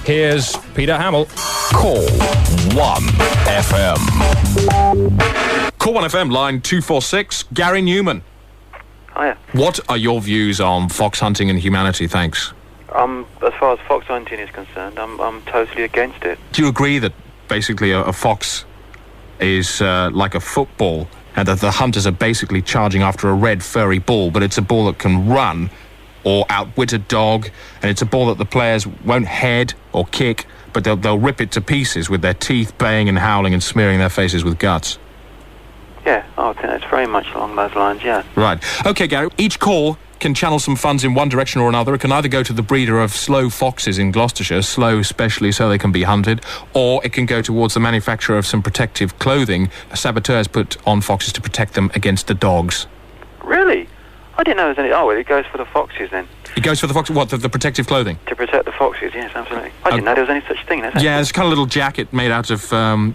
Here's Peter Hamill. Call 1FM. Call 1FM, line 246, Gary Newman. Hiya. What are your views on fox hunting and humanity? Thanks. As far as fox hunting is concerned, I'm totally against it. Do you agree that basically a fox is like a football, and that the hunters are basically charging after a red furry ball, but it's a ball that can run or outwit a dog, and it's a ball that the players won't head or kick, but they'll rip it to pieces with their teeth, baying and howling and smearing their faces with guts? Yeah, I think it's very much along those lines, yeah. Right. OK, Gary, each call can channel some funds in one direction or another. It can either go to the breeder of slow foxes in Gloucestershire, slow especially so they can be hunted, or it can go towards the manufacturer of some protective clothing saboteurs put on foxes to protect them against the dogs. Really? I didn't know there was any... Oh, well, it goes for the foxes then. It goes for the fox... What, the protective clothing? To protect the foxes, yes, absolutely. I didn't know there was any such thing. Yeah, it's kind of a little jacket made out of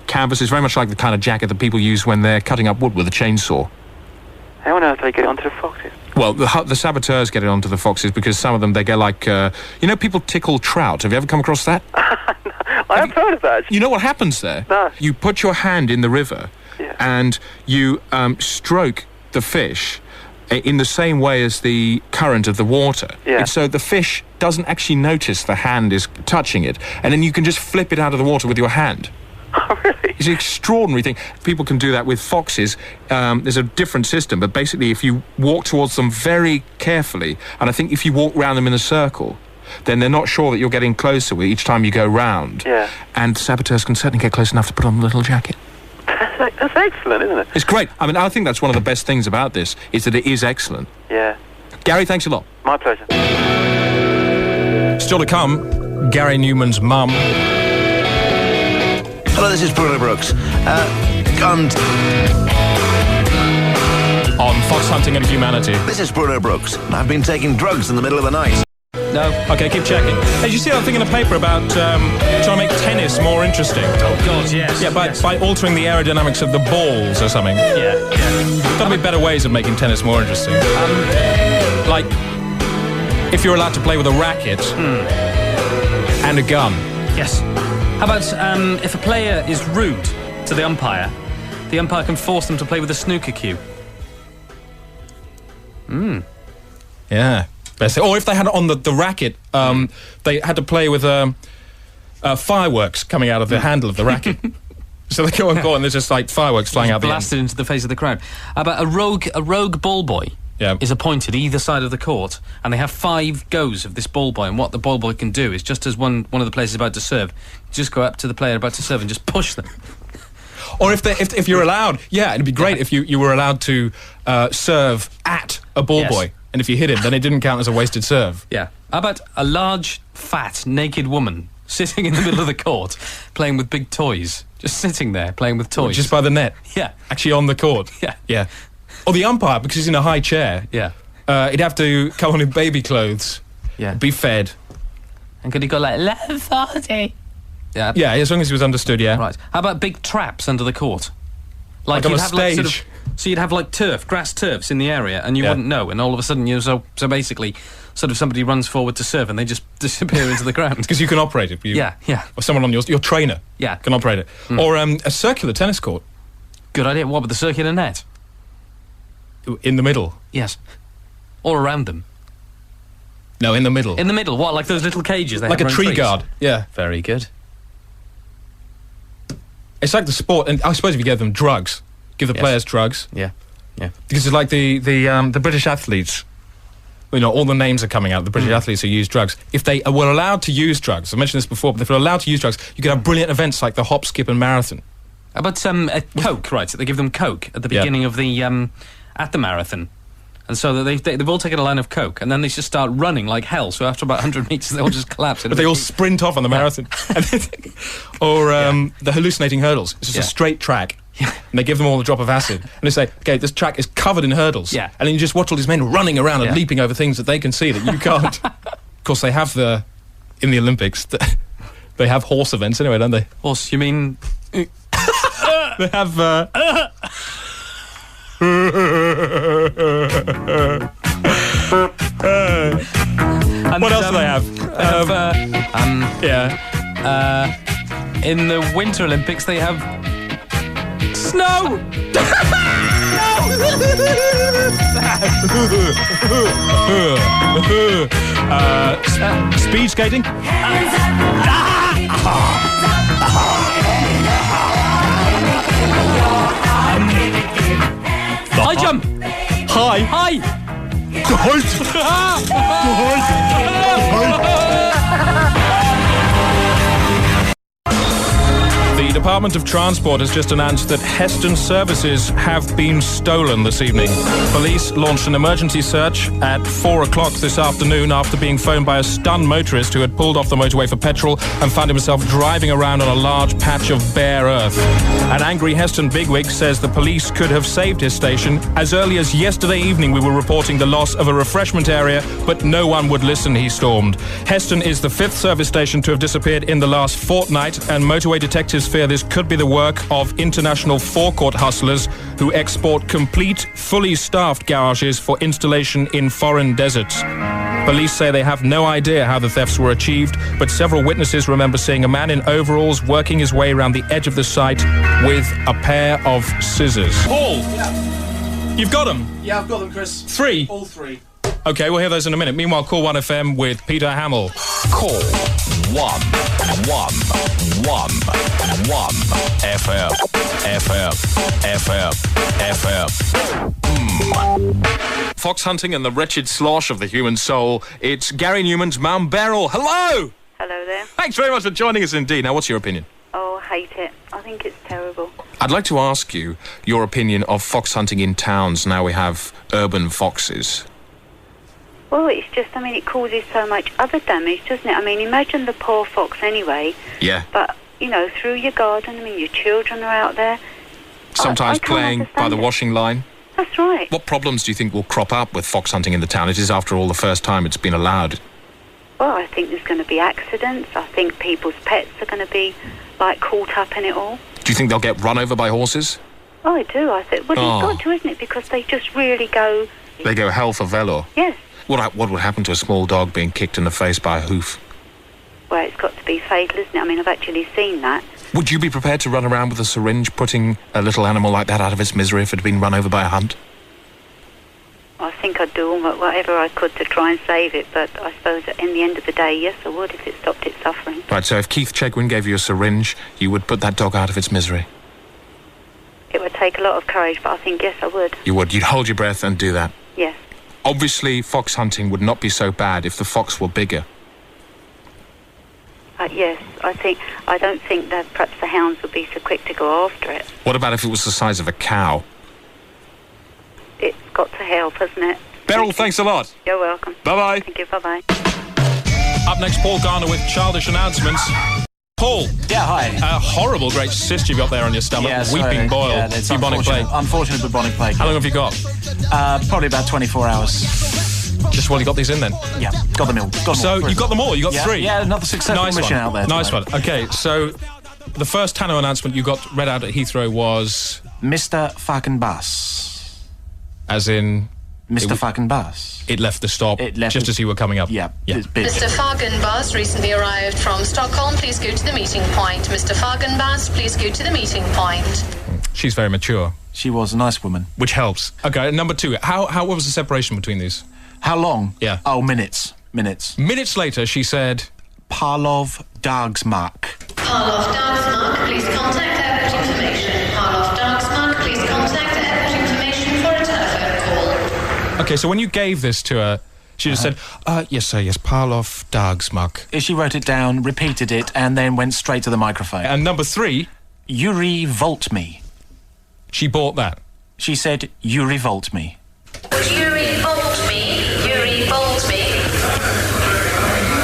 canvas. It's very much like the kind of jacket that people use when they're cutting up wood with a chainsaw. How on earth do they get it onto the foxes? Well, the saboteurs get it onto the foxes because some of them, they go like... people tickle trout. Have you ever come across that? I have heard of that. You know what happens there? No. You put your hand in the river and you stroke the fish in the same way as the current of the water. Yeah. And so the fish doesn't actually notice the hand is touching it, and then you can just flip it out of the water with your hand. Oh, really? It's an extraordinary thing. People can do that with foxes. There's a different system, but basically if you walk towards them very carefully, and I think if you walk around them in a circle, then they're not sure that you're getting closer with each time you go round. Yeah. And saboteurs can certainly get close enough to put on the little jacket. That's excellent, isn't it? It's great. I mean, I think that's one of the best things about this, is that it is excellent. Yeah. Gary, thanks a lot. My pleasure. Still to come, Gary Newman's mum. Hello, this is Bruno Brooks. On fox hunting and humanity. This is Bruno Brooks. I've been taking drugs in the middle of the night. No. Okay, keep checking. Hey, did you see that thing in the paper about trying to make tennis more interesting? Oh, God, yes. Yeah, by altering the aerodynamics of the balls or something. Yeah. Got to be better ways of making tennis more interesting. Like, if you're allowed to play with a racket and a gun. Yes. How about if a player is rude to the umpire can force them to play with a snooker cue? Yeah. Or if they had it on the racket, they had to play with fireworks coming out of the handle of the racket. So they go and there's just like fireworks flying out the end. Blasted into the face of the crowd. How about a rogue ball boy is appointed either side of the court, and they have 5 goes of this ball boy, and what the ball boy can do is, just as one of the players is about to serve, just go up to the player about to serve and just push them. Or if you're allowed, it'd be great if you were allowed to serve at a ball boy. And if you hit him, then it didn't count as a wasted serve. Yeah. How about a large, fat, naked woman sitting in the middle of the court playing with big toys? Just sitting there playing with toys. Just by the net? Yeah. Actually on the court? Yeah. Or the umpire, because he's in a high chair. Yeah. He'd have to come on in baby clothes. Yeah. Be fed. And could he go like, 11:40? Yeah. Yeah, as long as he was understood, yeah. Right. How about big traps under the court? Like on a stage? So you'd have like grass turfs in the area, and you wouldn't know, and all of a sudden so basically sort of somebody runs forward to serve and they just disappear into the ground. Because you can operate it. Yeah. Or someone on your trainer can operate it. Or a circular tennis court. Good idea. What, with the circular net? In the middle? Yes. Or around them? No, in the middle. In the middle? What, like those little cages they like have a tree guard. Yeah. Very good. It's like the sport, and I suppose if you give them drugs, give the players drugs. Yeah. Because it's like the British athletes, all the names are coming out, the British athletes who use drugs. If they were allowed to use drugs, I mentioned this before, but if they were allowed to use drugs, you could have brilliant events like the hop, skip and marathon. How about Coke, right? They give them Coke at the beginning of the at the marathon. And so they've all taken a line of Coke, and then they just start running like hell. So after about 100 metres, they all just collapse. But they all sprint off on the marathon. Or the hallucinating hurdles. It's just a straight track. Yeah. And they give them all a drop of acid. And they say, okay, this track is covered in hurdles. Yeah. And then you just watch all these men running around and leaping over things that they can see that you can't. Of course, they have in the Olympics, they have horse events anyway, don't they? Horse, you mean... They have... what else do they have? In the Winter Olympics, they have snow. Speed skating. High jump. High. The Department of Transport has just announced that Heston services have been stolen this evening. Police launched an emergency search at 4 o'clock this afternoon after being phoned by a stunned motorist who had pulled off the motorway for petrol and found himself driving around on a large patch of bare earth. An angry Heston bigwig says the police could have saved his station. As early as yesterday evening, we were reporting the loss of a refreshment area, but no one would listen, he stormed. Heston is the 5th service station to have disappeared in the last fortnight, and motorway detectives fear this could be the work of international forecourt hustlers who export complete, fully staffed garages for installation in foreign deserts. Police say they have no idea how the thefts were achieved, but several witnesses remember seeing a man in overalls working his way around the edge of the site with a pair of scissors. Paul! Yeah. You've got them? Yeah, I've got them, Chris. 3? All 3. OK, we'll hear those in a minute. Meanwhile, Call 1FM with Peter Hamill. Call 111 FM. Fox hunting and the wretched slosh of the human soul. It's Gary Newman's Mum Beryl. Hello! Hello there. Thanks very much for joining us indeed. Now, what's your opinion? Oh, I hate it. I think it's terrible. I'd like to ask you your opinion of fox hunting in towns now we have urban foxes. Well, it's just, it causes so much other damage, doesn't it? Imagine the poor fox anyway. Yeah. But, through your garden, your children are out there. Sometimes I can't playing by understand the it. washing line. That's right. What problems do you think will crop up with fox hunting in the town? It is, after all, the first time it's been allowed. Well, I think there's going to be accidents. I think people's pets are going to be, caught up in it all. Do you think they'll get run over by horses? Oh, I do. I think, it's got to, isn't it? Because they just really go... They go hell for velour. Yes. What would happen to a small dog being kicked in the face by a hoof? Well, it's got to be fatal, isn't it? I've actually seen that. Would you be prepared to run around with a syringe putting a little animal like that out of its misery if it had been run over by a hunt? I think I'd do whatever I could to try and save it, but I suppose in the end of the day, yes, I would if it stopped its suffering. Right, so if Keith Chegwin gave you a syringe, you would put that dog out of its misery? It would take a lot of courage, but I think, yes, I would. You would? You'd hold your breath and do that? Yes. Obviously, fox hunting would not be so bad if the fox were bigger. Yes, I don't think that perhaps the hounds would be so quick to go after it. What about if it was the size of a cow? It's got to help, hasn't it? Beryl, thanks a lot. You're welcome. Bye-bye. Thank you, bye-bye. Up next, Paul Garner with childish announcements. Paul. Yeah, hi. A horrible great cyst you've got there on your stomach. Yeah, Weeping boil. Yeah, it's bubonic plague. unfortunate bubonic plague. How long have you got? Probably about 24 hours. Just while you got these in then? Yeah, got them all. So you got them all? You got 3? Yeah, another successful mission out there. Nice one. Okay, so the first Tanno announcement you got read out at Heathrow was... Mr. fucking bus. As in... Mr. fucking bus. It left the stop just as you were coming up. Yeah. Mr. Fagenbus recently arrived from Stockholm. Please go to the meeting point. Mr. Fagenbus, please go to the meeting point. She's very mature. She was a nice woman. Which helps. Okay, number 2. What was the separation between these? How long? Yeah. Oh, minutes. Minutes later, she said... Parlov Dagsmark. Parlov Dagsmark, please contact airport information. Parlov Dagsmark, please contact airport information for a telephone call. Okay, so when you gave this to her, she just said, yes, sir, yes, Parlov Dagsmark. She wrote it down, repeated it, and then went straight to the microphone. And number 3... You revolt me. She bought that. She said, you revolt me. You revolt me. You revolt me.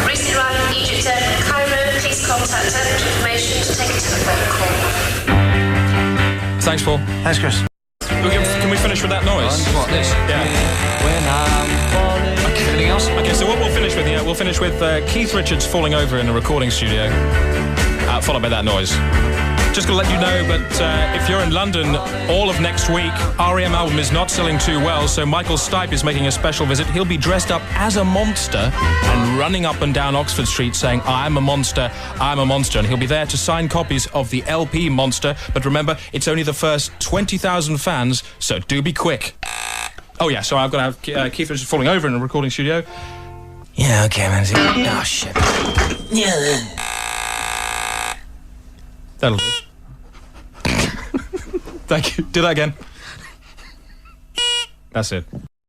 Recently arrived in Egypt Airport Cairo. Please contact airport information to take a telephone call. Thanks, Paul. Thanks, Chris. Can we finish with that noise? What, this? Yeah. Okay, anything else? Okay, so what we'll finish with, Keith Richards falling over in a recording studio, followed by that noise. Just going to let you know, but if you're in London, all of next week, R.E.M. album is not selling too well, so Michael Stipe is making a special visit. He'll be dressed up as a monster and running up and down Oxford Street saying, I'm a monster, I'm a monster. And he'll be there to sign copies of the LP Monster. But remember, it's only the first 20,000 fans, so do be quick. Oh, yeah, so I've got to have Keith is falling over in a recording studio. Yeah, okay, man. Oh, shit. Yeah. That'll do. Thank you. Do that again. That's it.